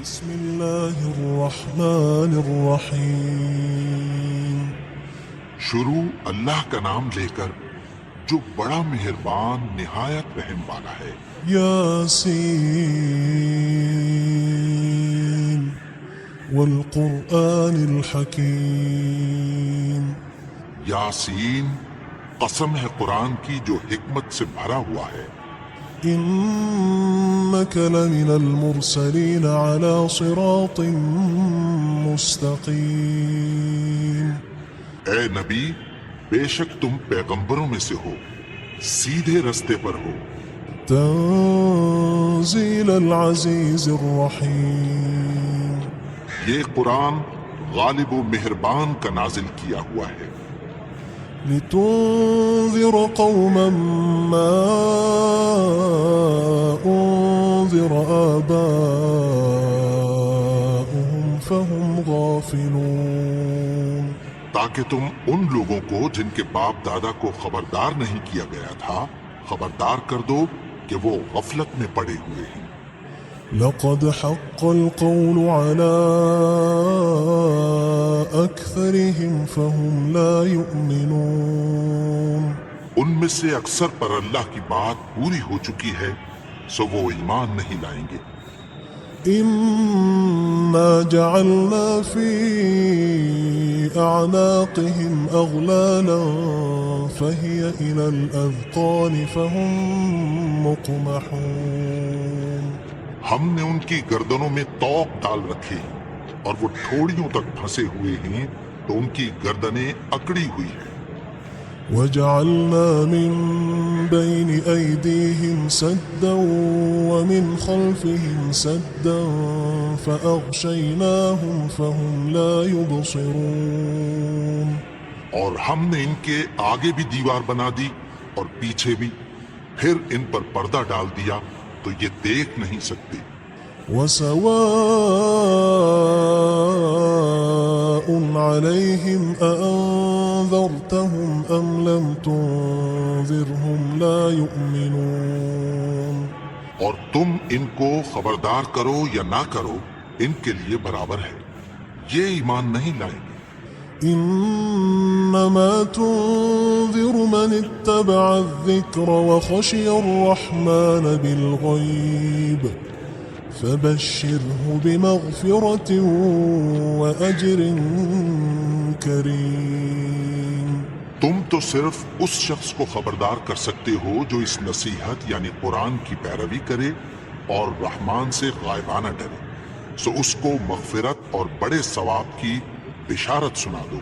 بسم اللہ الرحمن الرحیم۔ شروع اللہ کا نام لے کر جو بڑا مہربان نہایت رحم والا ہے۔ یاسین والقرآن الحکیم۔ یاسین، قسم ہے قرآن کی جو حکمت سے بھرا ہوا ہے۔ انک لمن المرسلین علی صراط مستقیم۔ اے نبی، بے شک تم پیغمبروں میں سے ہو، سیدھے رستے پر ہو۔ تنزیل العزیز الرحیم۔ یہ قرآن غالب و مہربان کا نازل کیا ہوا ہے۔ لتنذر قوما ما انذر آباؤهم فهم غافلون۔ تاکہ تم ان لوگوں کو جن کے باپ دادا کو خبردار نہیں کیا گیا تھا خبردار کر دو کہ وہ غفلت میں پڑے ہوئے ہیں۔ لقد حق القول على أكثرهم فهم لا يؤمنون۔ ان میں سے اکثر پر اللہ کی بات پوری ہو چکی ہے سو وہ ایمان نہیں لائیں گے۔ إنا جعلنا في أعناقهم أغلالا فهي إلى الأذقان فهم مقمحون۔ ہم نے ان کی گردنوں میں طوق ڈال رکھے ہیں اور وہ ٹھوڑیوں تک پھنسے ہوئے ہیں تو ان کی گردنیں اکڑی ہوئی ہیں۔ وجعلنا من بين أيديهم سدا ومن خلفهم سدا فأغشيناهم فهم لا يبصرون۔ اور ہم نے ان کے آگے بھی دیوار بنا دی اور پیچھے بھی، پھر ان پر پردہ ڈال دیا تو یہ دیکھ نہیں سکتے۔ وسواء عليهم أأنذرتهم أم لم تنذرهم لا يؤمنون۔ اور تم ان کو خبردار کرو یا نہ کرو ان کے لیے برابر ہے، یہ ایمان نہیں لائیں گے۔ إنما تنذر من اتبع الذكر وخشي الرحمن بالغيب فبشره بمغفرة وأجر كريم۔ تم تو صرف اس شخص کو خبردار کر سکتے ہو جو اس نصیحت یعنی قرآن کی پیروی کرے اور رحمان سے غائبانہ ڈرے، سو اس کو مغفرت اور بڑے ثواب کی بشارت سنا دو۔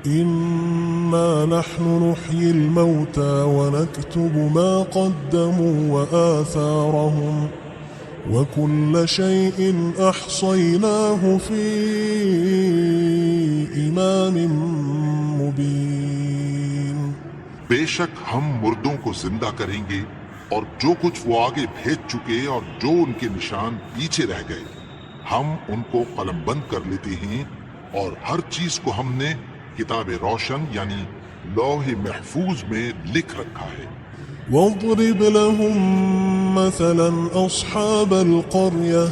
إنا نحن نحيي الموتى ونكتب ما قدموا وآثارهم وكل شيء أحصيناه في إمام مبين۔ بے شک ہم مردوں کو زندہ کریں گے اور جو کچھ وہ آگے بھیج چکے اور جو ان کے نشان پیچھے رہ گئے ہم ان کو قلم بند کر لیتے ہیں، اور ہر چیز کو ہم نے کتاب روشن یعنی لوح محفوظ میں لکھ رکھا ہے۔ واضرب لهم مثلا أصحاب القرية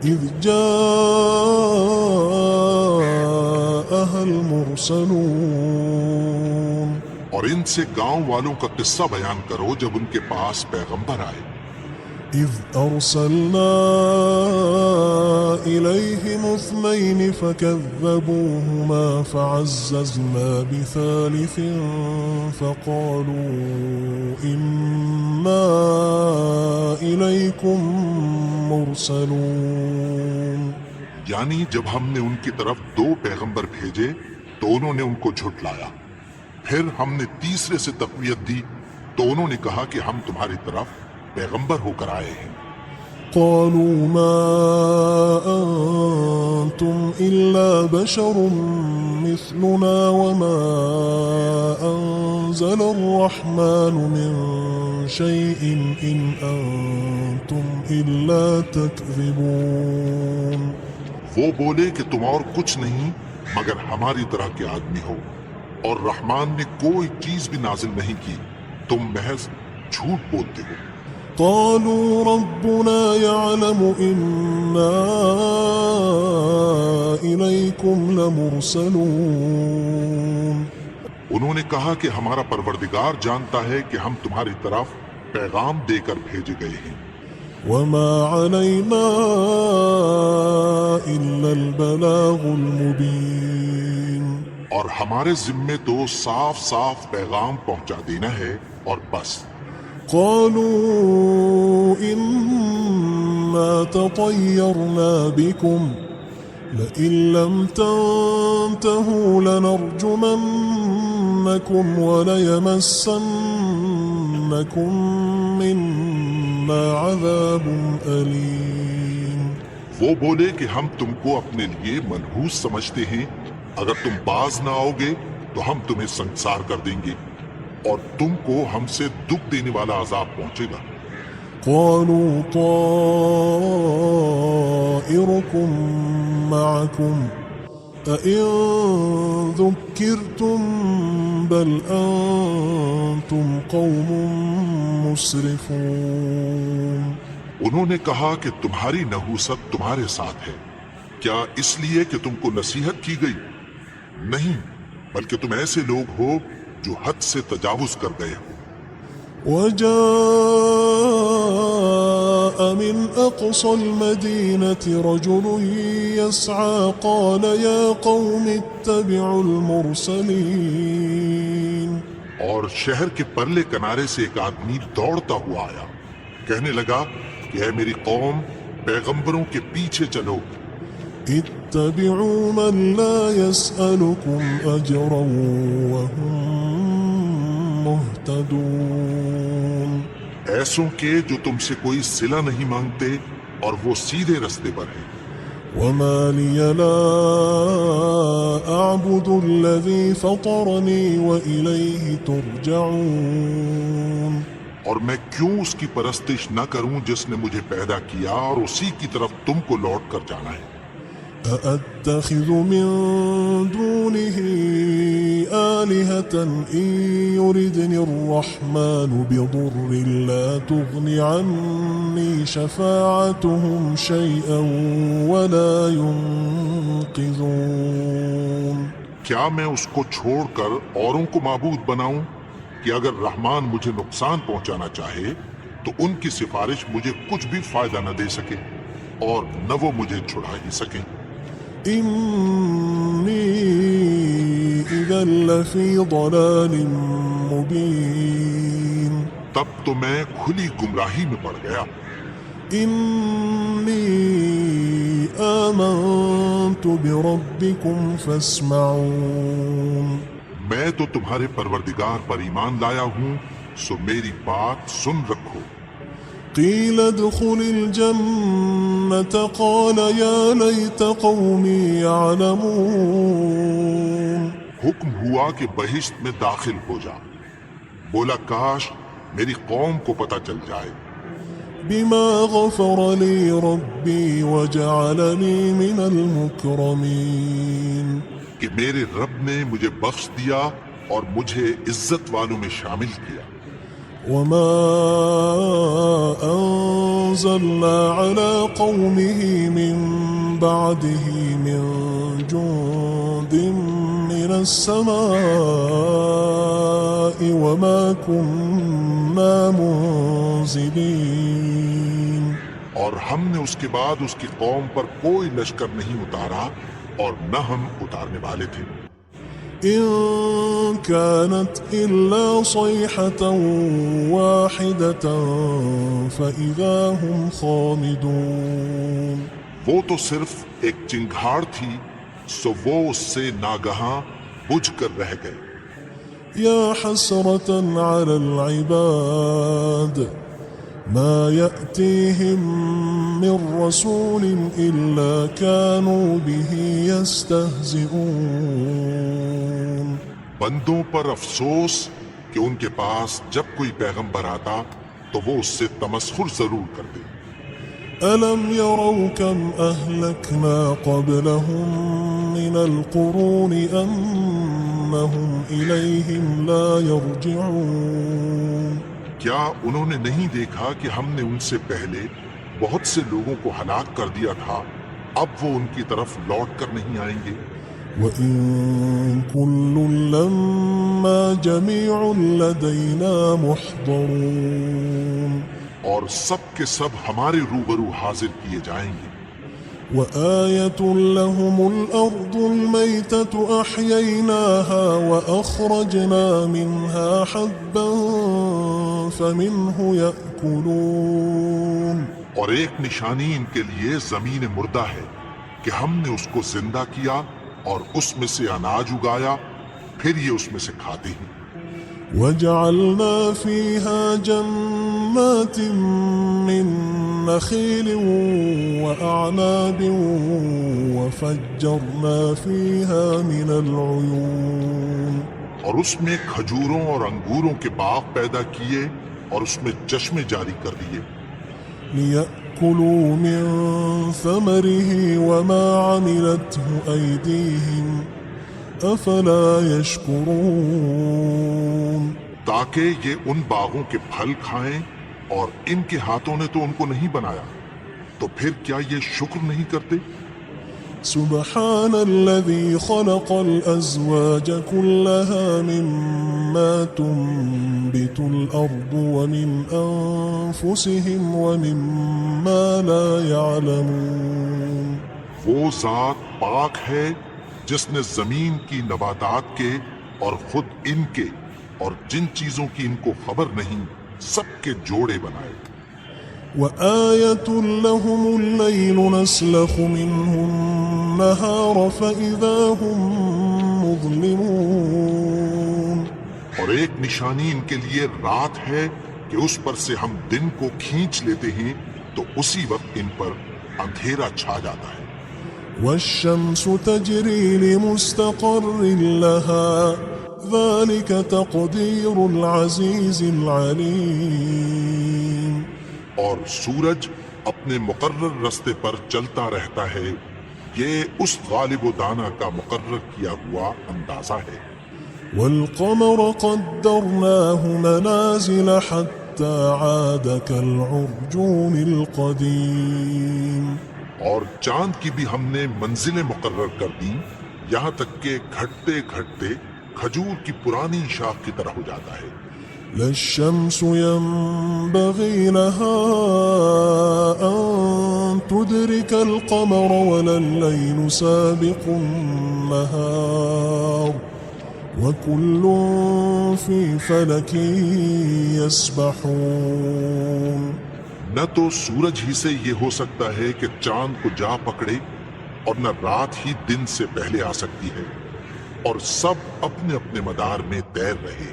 إذ جاءها المرسلون۔ اور ان سے گاؤں والوں کا قصہ بیان کرو جب ان کے پاس پیغمبر آئے۔ إذ أرسلنا إليهم اثنين فكذبوهما فعززنا بثالث فقالوا إنا إليكم مرسلون۔ یعنی جب ہم نے ان کی طرف دو پیغمبر بھیجے تو انہوں نے ان کو جھٹلایا، پھر ہم نے تیسرے سے تقویت دی تو انہوں نے کہا کہ ہم تمہاری طرف پیغمبر ہو کر آئے ہیں۔ قالوا ما أنتم إلا بشر مثلنا وما أنزل الرحمن من شيء إن أنتم إلا تكذبون۔ وہ بولے کہ تم اور کچھ نہیں مگر ہماری طرح کے آدمی ہو، اور رحمان نے کوئی چیز بھی نازل نہیں کی، تم محض جھوٹ بولتے ہو۔ قالوا ربنا يعلم إنا إليكم لمرسلون انہوں نے کہا کہ ہمارا پروردگار جانتا ہے کہ ہم تمہاری طرف پیغام دے کر بھیجے گئے ہیں، وما علينا إلا البلاغ المبين اور ہمارے ذمے تو صاف صاف پیغام پہنچا دینا ہے اور بس۔ قالوا إنا تطيرنا بكم لئن لم تنتهوا لنرجمنكم وليمسنكم منا عذاب أليم۔ وہ بولے کہ ہم تم کو اپنے لیے منحوس سمجھتے ہیں، اگر تم باز نہ آؤ گے تو ہم تمہیں سنسار کر دیں گے اور تم کو ہم سے دکھ دینے والا عذاب پہنچے گا۔ قالوا طائركم معكم أئن ذكرتم بل أنتم قوم مسرفون۔ انہوں نے کہا کہ تمہاری نحوست تمہارے ساتھ ہے، کیا اس لیے کہ تم کو نصیحت کی گئی؟ نہیں، بلکہ تم ایسے لوگ ہو جو حد سے تجاوز کر گئے ہو۔ وجاء من أقصى المدينة رجل يسعى قال يا قوم اتبعوا المرسلين۔ اور شہر کے پرلے کنارے سے ایک آدمی دوڑتا ہوا آیا، کہنے لگا کہ اے میری قوم، پیغمبروں کے پیچھے چلو۔ اتبعوا من لا يسألكم أجرا وهم مهتدون۔ ایسوں کے جو تم سے کوئی صلہ نہیں مانگتے اور وہ سیدھے رستے پر ہیں۔ وما لي لا أعبد الذي فطرني وإليه ترجعون۔ اور میں کیوں اس کی پرستش نہ کروں جس نے مجھے پیدا کیا اور اسی کی طرف تم کو لوٹ کر جانا ہے۔ أأتخذ من دونه آلهة إن يردني الرحمن بضر لا تغن عني شفاعتهم شيئا ولا ينقذون۔ کیا میں اس کو چھوڑ کر اوروں کو معبود بناؤں کہ اگر رحمان مجھے نقصان پہنچانا چاہے تو ان کی سفارش مجھے کچھ بھی فائدہ نہ دے سکے اور نہ وہ مجھے چھڑا ہی سکیں۔ إني إذا لفي ضلال مبين۔ تب تو میں کھلی گمراہی میں پڑ گیا۔ إني آمنت بربكم فاسمعون۔ میں تو تمہارے پروردگار پر ایمان لایا ہوں، سو میری بات سن رکھو۔ قيل ادخل الجنة قال يا ليت قومي يعلمون۔ حکم ہوا کہ بہشت میں داخل ہو جا، بولا کاش میری قوم کو پتہ چل جائے۔ بما غفر لي ربي وجعلني من المكرمين۔ کہ میرے رب نے مجھے بخش دیا اور مجھے عزت والوں میں شامل کیا۔ وما أنزلنا على قومه من بعده من جند من السماء وما كنا منزلين۔ اور ہم نے اس کے بعد اس کی قوم پر کوئی لشکر نہیں اتارا اور نہ ہم اتارنے والے تھے۔ إن كانت إلا صيحة واحدة فإذا هم خامدون۔ وہ تو صرف ایک چنگھاڑ تھی، سو وہ اس سے ناگہاں بجھ کر رہ گئے۔ يا حسرة على العباد ما يأتيهم من رسول إلا كانوا به يستهزئون۔ بندوں پر افسوس کہ ان کے پاس جب کوئی پیغمبر آتا تو وہ اس سے تمسخر ضرور کرتے۔ ألم يروا كم أهلكنا قبلهم من القرون أنهم إليهم لا يرجعون۔ کیا انہوں نے نہیں دیکھا کہ ہم نے ان سے پہلے بہت سے لوگوں کو ہلاک کر دیا تھا، اب وہ ان کی طرف لوٹ کر نہیں آئیں گے؟ وَإِن كُلٌّ لَمَّا جَمِيعٌ لَدَيْنَا مُحْضَرُونَ، اور سب کے سب ہمارے روبرو حاضر کیے جائیں گے۔ وآية لهم الأرض الميتة أحييناها وأخرجنا منها حبا فمنه يأكلون، اور ایک نشانی ان کے لیے زمین مردہ ہے کہ ہم نے اس کو زندہ کیا اور اس میں سے اناج اگایا، پھر یہ اس میں سے کھاتے ہیں۔ وجعلنا فيها جنات من نخيل وأعناب وفجرنا فيها من العيون، اور اس میں کھجوروں اور انگوروں کے باغ پیدا کیے اور اس میں چشمے جاری کر دیے، ليأكلوا من ثمره وما عملته أيديهم أفلا يشكرون، تاکہ یہ ان باغوں کے پھل کھائیں، اور ان کے ہاتھوں نے تو ان کو نہیں بنایا، تو پھر کیا یہ شکر نہیں کرتے؟ سبحان الذي خلق الأزواج كلها مما تنبت الأرض ومن أنفسهم ومما لا يعلمون، وہ ذات پاک ہے جس نے زمین کی نباتات کے اور خود ان کے اور جن چیزوں کی ان کو خبر نہیں سب کے جوڑے بنائے۔ وآية لهم الليل نسلخ منه النهار فإذا هم مظلمون، اور ایک نشانی ان کے لیے رات ہے کہ اس پر سے ہم دن کو کھینچ لیتے ہیں تو اسی وقت ان پر اندھیرا چھا جاتا ہے۔ والشمس تجري لمستقر لها ذلك تقدير العزيز العليم، اور سورج اپنے مقرر رستے پر چلتا رہتا ہے، یہ اس غالب و دانا کا مقرر کیا ہوا اندازہ ہے۔ والقمر قدرناه منازل حتى عاد كالعرجون القديم، اور چاند کی بھی ہم نے منزلیں مقرر کر دیں یہاں تک کہ گھٹتے گھٹتے کھجور کی پرانی شاخ کی طرح ہو جاتا ہے۔ لا الشمس ينبغي لها أن تدرك القمر ولا الليل سابق النهار وكل في فلك يسبحون، نہ تو سورج ہی سے یہ ہو سکتا ہے کہ چاند کو جا پکڑے، اور نہ رات ہی دن سے پہلے آ سکتی ہے، اور سب اپنے اپنے مدار میں تیر رہے۔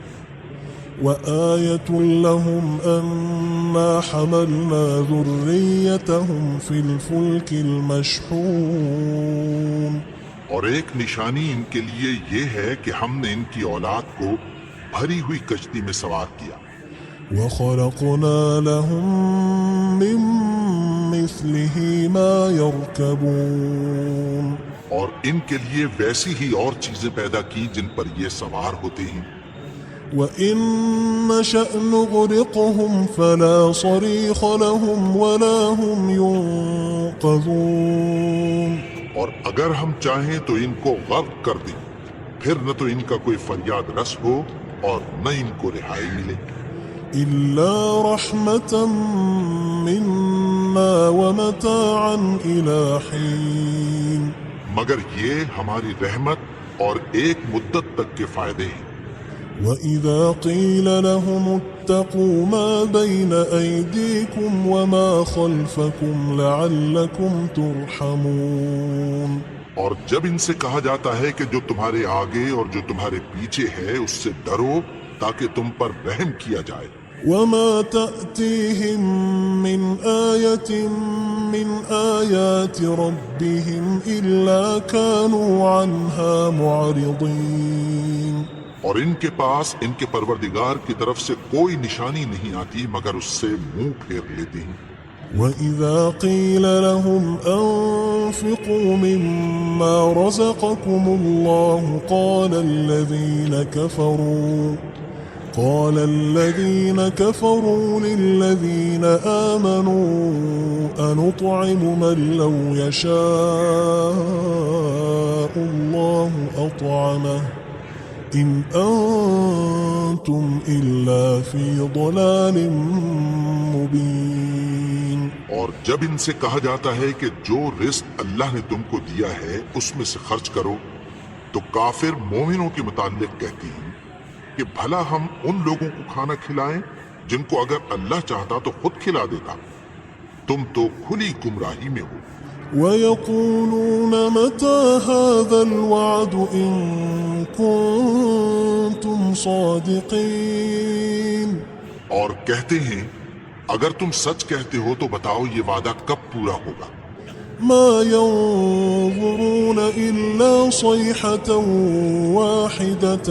وآية لهم أنا حملنا ذريتهم في الفلك المشحون، اور ایک نشانی ان کے لیے یہ ہے کہ ہم نے ان کی اولاد کو بھری ہوئی کشتی میں سوار کیا، وخلقنا لهم من مثله ما يركبون، اور ان کے لیے ویسی ہی اور چیزیں پیدا کی جن پر یہ سوار ہوتے ہیں۔ وإن نشأ نغرقهم فلا صريخ لهم ولا هم ينقذون، اور اگر ہم چاہیں تو ان کو غرق کر دیں، پھر نہ تو ان کا کوئی فریاد رس ہو اور نہ ان کو رہائی ملے۔ إلا رحمة منا ومتاعا إلى حين، مگر یہ ہماری رحمت اور ایک مدت تک کے فائدے ہیں۔ وإذا قيل لهم اتقوا ما بين أيديكم وما خلفكم لعلكم ترحمون، اور جب ان سے کہا جاتا ہے کہ جو تمہارے آگے اور جو تمہارے پیچھے ہے اس سے ڈرو تاکہ تم پر رحم کیا جائے۔ وما تأتيهم من آية من آيات ربهم إلا كانوا عنها معرضين، اور ان کے پاس ان کے پروردگار کی طرف سے کوئی نشانی نہیں آتی مگر اس سے منہ پھیر لیتے ہیں۔ وإذا قيل لهم أنفقوا مما رزقكم الله قال الذين كفروا قال الذين كفروا للذين آمنوا أنطعم من لو يشاء الله أطعمه إن أنتم إلا في ضلال مبين. اور جب ان سے کہا جاتا ہے کہ جو رزق اللہ نے تم کو دیا ہے اس میں سے خرچ کرو، تو کافر مومنوں کے متعلق کہتی ہیں کہ بھلا ہم ان لوگوں کو کھانا کھلائیں جن کو اگر اللہ چاہتا تو خود کھلا دیتا، تم تو کھلی گمراہی میں ہو. ويقولون متى هذا الوعد إن كنتم صادقين. اور کہتے ہیں اگر تم سچ کہتے ہو تو بتاؤ یہ وعدہ کب پورا ہوگا. ما ينظرون إلا صيحة واحدة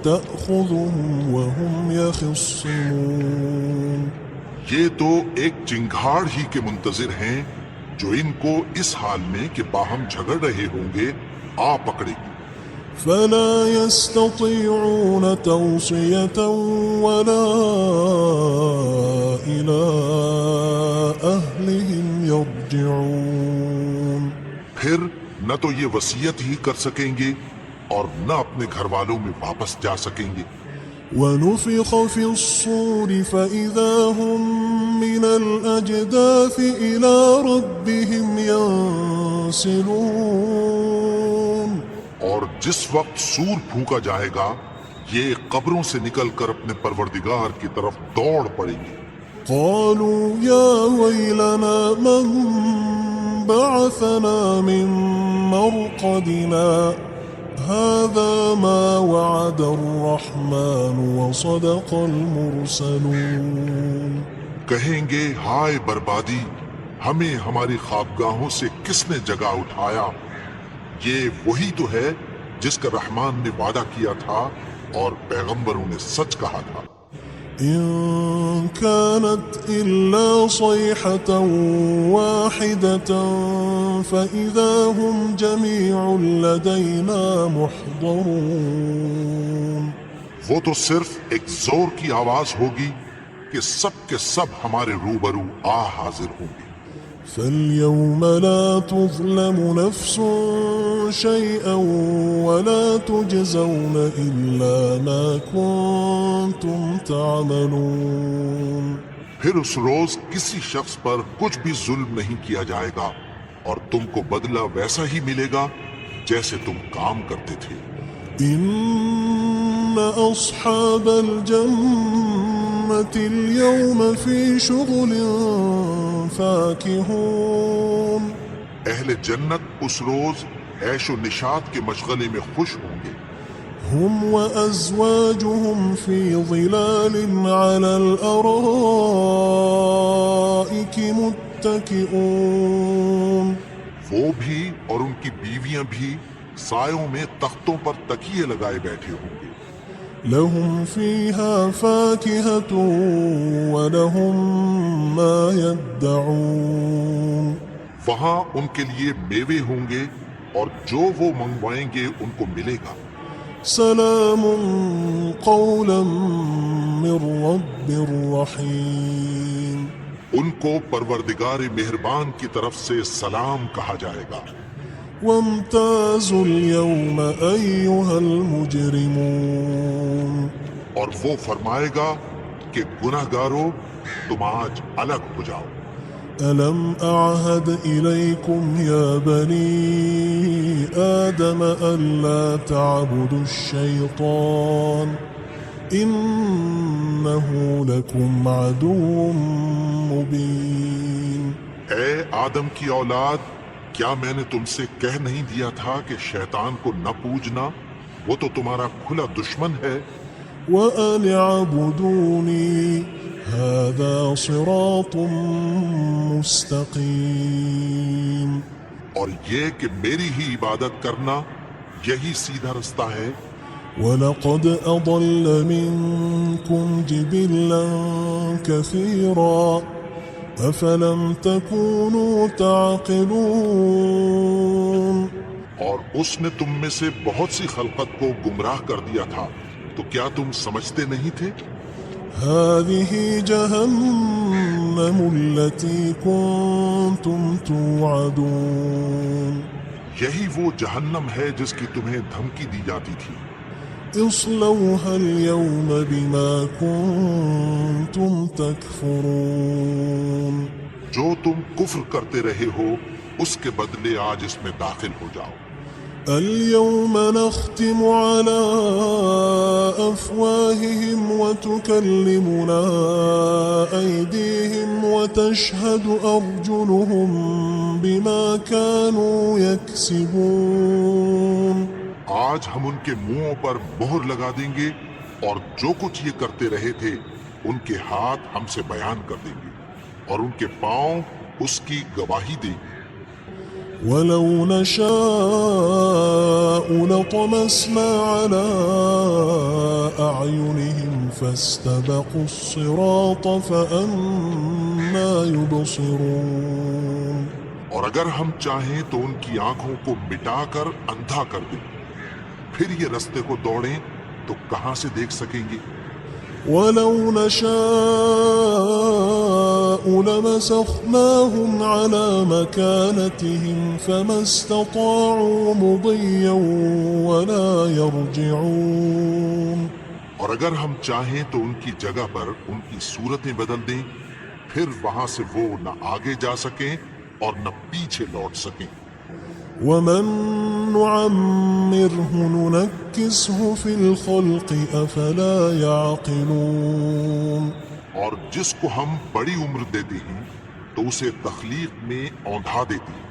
تأخذهم وهم يخصمون. یہ تو ایک چنگھاڑ ہی کے منتظر ہیں جو ان کو اس حال میں کہ باہم جھگڑ رہے ہوں گے آ پکڑے گی. فلا يستطيعون توصية ولا إلى أهلهم يرجعون. پھر نہ تو یہ وصیت ہی کر سکیں گے اور نہ اپنے گھر والوں میں واپس جا سکیں گے. ونفخ في الصور فإذا هم من الأجداث إلى ربهم ينسلون. اور جس وقت سور پھونکا جائے گا یہ قبروں سے نکل کر اپنے پروردگار کی طرف دوڑ پڑیں گے. قالوا يا ويلنا من بعثنا من مرقدنا هذا ما وعد الرحمن وصدق المرسلون. کہیں گے ہائے بربادی، ہمیں ہماری خوابگاہوں سے کس نے جگا اٹھایا؟ یہ وہی تو ہے جس کا رحمان نے وعدہ کیا تھا اور پیغمبروں نے سچ کہا تھا. إن كانت إلا صيحة واحدة فإذا هم جميع لدينا محضرون. وہ تو صرف ایک زور کی آواز ہوگی کہ سب کے سب ہمارے روبرو آ حاضر ہوں گے. فاليوم لا تظلم نفس شيئا ولا تجزون إلا ما كنتم تعملون. پھر اس روز کسی شخص پر کچھ بھی ظلم نہیں کیا جائے گا اور تم کو بدلہ ویسا ہی ملے گا جیسے تم کام کرتے تھے. إن أصحاب الجنة اليوم في شغل فاكهون. اہل جنت اس روز عیش و نشاط کے مشغلے میں خوش ہوں گے. هم وأزواجهم في ظلال على الأرائك متكئون. وہ بھی اور ان کی بیویاں بھی سایوں میں تختوں پر تکیے لگائے بیٹھے ہوں گے. لهم فيها فاكهة ولهم ما يدعون. وہاں ان کے لیے میوے ہوں گے اور جو وہ منگوائیں گے ان کو ملے گا. سلام قولا من رب رحیم. ان کو پروردگار مہربان کی طرف سے سلام کہا جائے گا. وامتازوا اليوم أيها المجرمون. اور وہ فرمائے گا کہ گناہگارو تم آج الگ ہو جاؤ. ألم أعهد إليكم يا بني آدم ألا تعبدوا الشيطان إنه لكم عدو مبين. اے آدم کی اولاد، کیا میں نے تم سے کہہ نہیں دیا تھا کہ شیطان کو نہ پوجنا، وہ تو تمہارا کھلا دشمن ہے. وأن اعبدوني هذا صراط مستقيم. اور یہ کہ میری ہی عبادت کرنا یہی سیدھا رستہ ہے. وَلَقَدْ أَضَلَّ مِنكُمْ جِبِلًّا كَثِيرًا أَفَلَمْ تَكُونُوا تَعْقِلُونَ. اور اس نے تم میں سے بہت سی خلقت کو گمراہ کر دیا تھا، تو کیا تم سمجھتے نہیں تھے؟ هذه جهنم التي كنتم توعدون یہی وہ جہنم ہے جس کی تمہیں دھمکی دی جاتی تھی۔ اصلوها اليوم بما كنتم تكفرون جو تم کفر کرتے رہے ہو اس کے بدلے آج اس میں داخل ہو جاؤ۔ اليوم نختم على أفواههم وتكلمنا أيديهم وتشهد أرجلهم بما كانوا يكسبون آج ہم ان کے منہوں پر مہر لگا دیں گے اور جو کچھ یہ کرتے رہے تھے ان کے ہاتھ ہم سے بیان کر دیں گے اور ان کے پاؤں اس کی گواہی دیں گے۔ ولو نشاء لطمسنا على أعينهم فاستبقوا الصراط فأنى يبصرون اور اگر ہم چاہیں تو ان کی آنکھوں کو مٹا کر اندھا کر دیں، پھر یہ رستے کو دوڑیں تو کہاں سے دیکھ سکیں گے؟ ولو نشاء لمسخناهم على مكانتهم فما استطاعوا مضيا ولا يرجعون اور اگر ہم چاہیں تو ان کی جگہ پر ان کی صورتیں بدل دیں، پھر وہاں سے وہ نہ آگے جا سکیں اور نہ پیچھے لوٹ سکیں۔ ومن نعمره ننكسه في الخلق أفلا يعقلون اور جس کو ہم بڑی عمر دیتے ہیں تو اسے تخلیق میں اوندھا دیتے ہیں،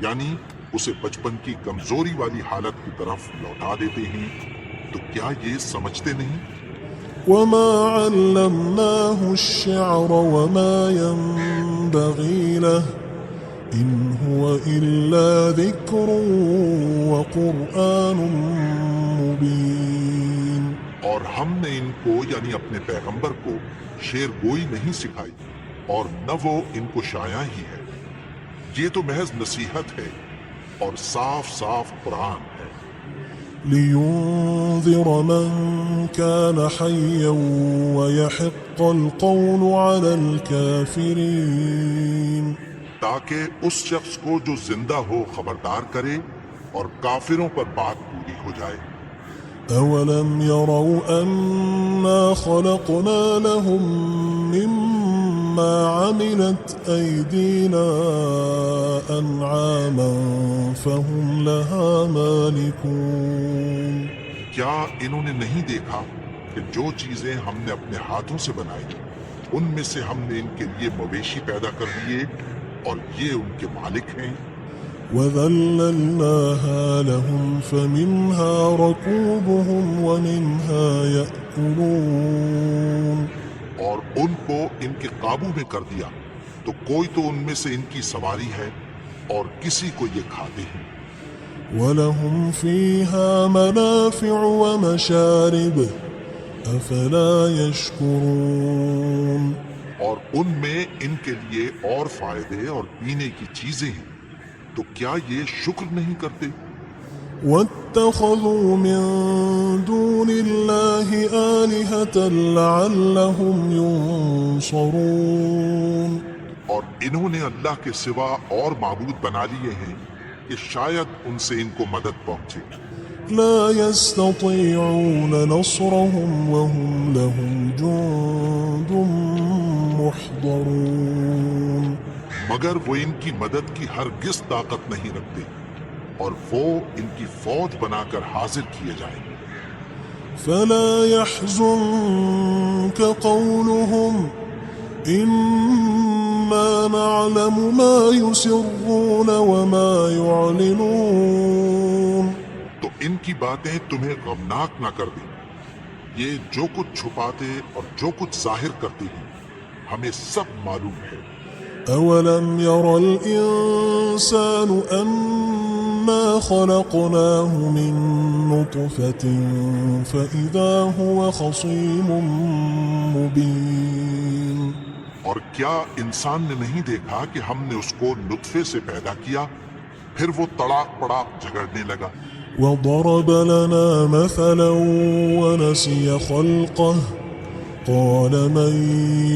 یعنی اسے بچپن کی کمزوری والی حالت کی طرف لوٹا دیتے ہیں۔ تو کیا یہ سمجھتے نہیں؟ وما علمناه الشعر وما ينبغي له إن هو إلا ذكر وقرآن مبين اور ہم نے ان کو یعنی اپنے پیغمبر کو شعر گوئی نہیں سکھائی اور نہ وہ ان کو شاعر ہی ہے، یہ تو محض نصیحت ہے اور صاف صاف قرآن ہے۔ لينذر من كان حيا ويحق القول على الكافرين تاکہ اس شخص کو جو زندہ ہو خبردار کرے اور کافروں پر بات پوری ہو جائے۔ أولم يروا أنا خلقنا لهم مما عملت أيدينا أنعاما فهم لها مالكون کیا انہوں نے نہیں دیکھا کہ جو چیزیں ہم نے اپنے ہاتھوں سے بنائی ان میں سے ہم نے ان کے لیے مویشی پیدا کر دیے اور یہ ان کے مالک ہیں۔ وذللناها لهم فمنها ركوبهم ومنها يأكلون اور ان کو ان کے قابو میں کر دیا تو کوئی تو ان میں سے ان کی سواری ہے اور کسی کو یہ کھاتے ہیں۔ ولهم فيها منافع ومشارب أفلا يشكرون اور ان میں ان کے لیے اور فائدے اور پینے کی چیزیں ہیں، تو کیا یہ شکر نہیں کرتے؟ واتخذوا من دون الله آلهة لعلهم ينصرون اور انہوں نے اللہ کے سوا اور معبود بنا لیے ہیں کہ شاید ان سے ان کو مدد پہنچے۔ لا يستطيعون نصرهم وهم لهم جند محضرون مگر وہ ان کی مدد کی ہرگز طاقت نہیں رکھتے اور وہ ان کی فوج بنا کر حاضر کیے جائیں گے۔ فلا يحزنك قولهم إنا نعلم ما يسرون وما يعلنون تو ان کی باتیں تمہیں غمناک نہ کر دیں، یہ جو کچھ چھپاتے اور جو کچھ ظاہر کرتے ہیں ہمیں سب معلوم ہے۔ أولم ير الإنسان أنا خلقناه من نطفة فإذا هو خصيم مبين اور کیا انسان نے نہیں دیکھا کہ ہم نے اس کو نطفے سے پیدا کیا، پھر وہ تڑاک پڑاک جھگڑنے لگا۔ وضرب لنا مثلا ونسي خلقه قال من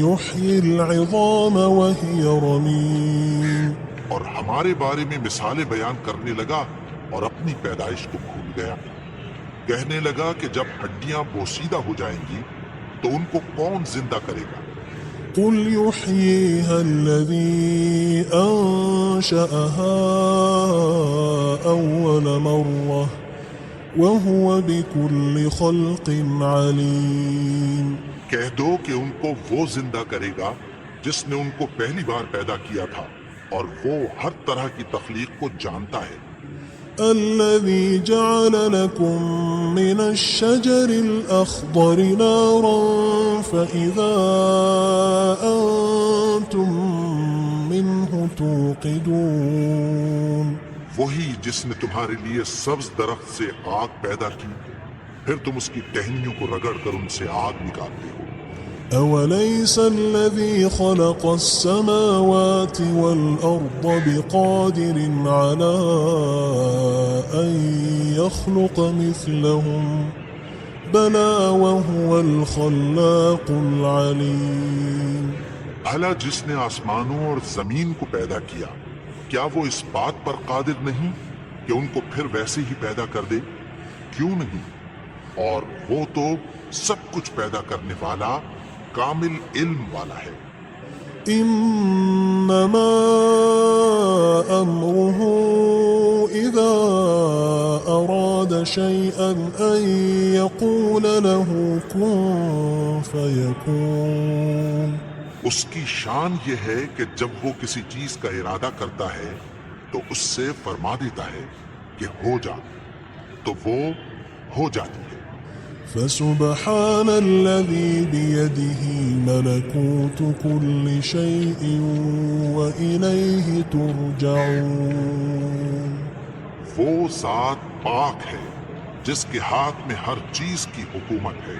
يحيي العظام وهي رميم اور ہمارے بارے میں مثالیں بیان کرنے لگا اور اپنی پیدائش کو بھول گیا. کہنے لگا کہ جب ہڈیاں بوسیدہ ہو جائیں گی تو ان کو کون زندہ کرے گا؟ قل يحييها الذي أنشأها أول مرة وهو بكل خلق عليم. کہہ دو کہ ان کو وہ زندہ کرے گا جس نے ان کو پہلی بار پیدا کیا تھا اور وہ ہر طرح کی تخلیق کو جانتا ہے. الذي جعل لكم من الشجر الأخضر نارا فإذا أنتم منه توقدون. وہی جس نے تمہارے لیے سبز درخت سے آگ پیدا کی پھر تم اس کی ٹہنیوں کو رگڑ کر ان سے آگ نکالتے ہو. أوليس الذي خلق السماوات والأرض بقادر على أن يخلق مثلهم بلى وهو الخلاق العليم. بھلا جس نے آسمانوں اور زمین کو پیدا کیا کیا وہ اس بات پر قادر نہیں کہ ان کو پھر ویسے ہی پیدا کر دے؟ کیوں نہیں؟ اور وہ تو سب کچھ پیدا کرنے والا کامل علم والا ہے. إنما أمره إذا أراد شيئا أن يقول له كن فيكون. اس کی شان یہ ہے کہ جب وہ کسی چیز کا ارادہ کرتا ہے تو اس سے فرما دیتا ہے کہ ہو جا تو وہ ہو جاتی ہے. فسبحان الذي بيده ملكوت كل شيء وإليه ترجعون. وہ ذات پاک ہے جس کے ہاتھ میں ہر چیز کی حکومت ہے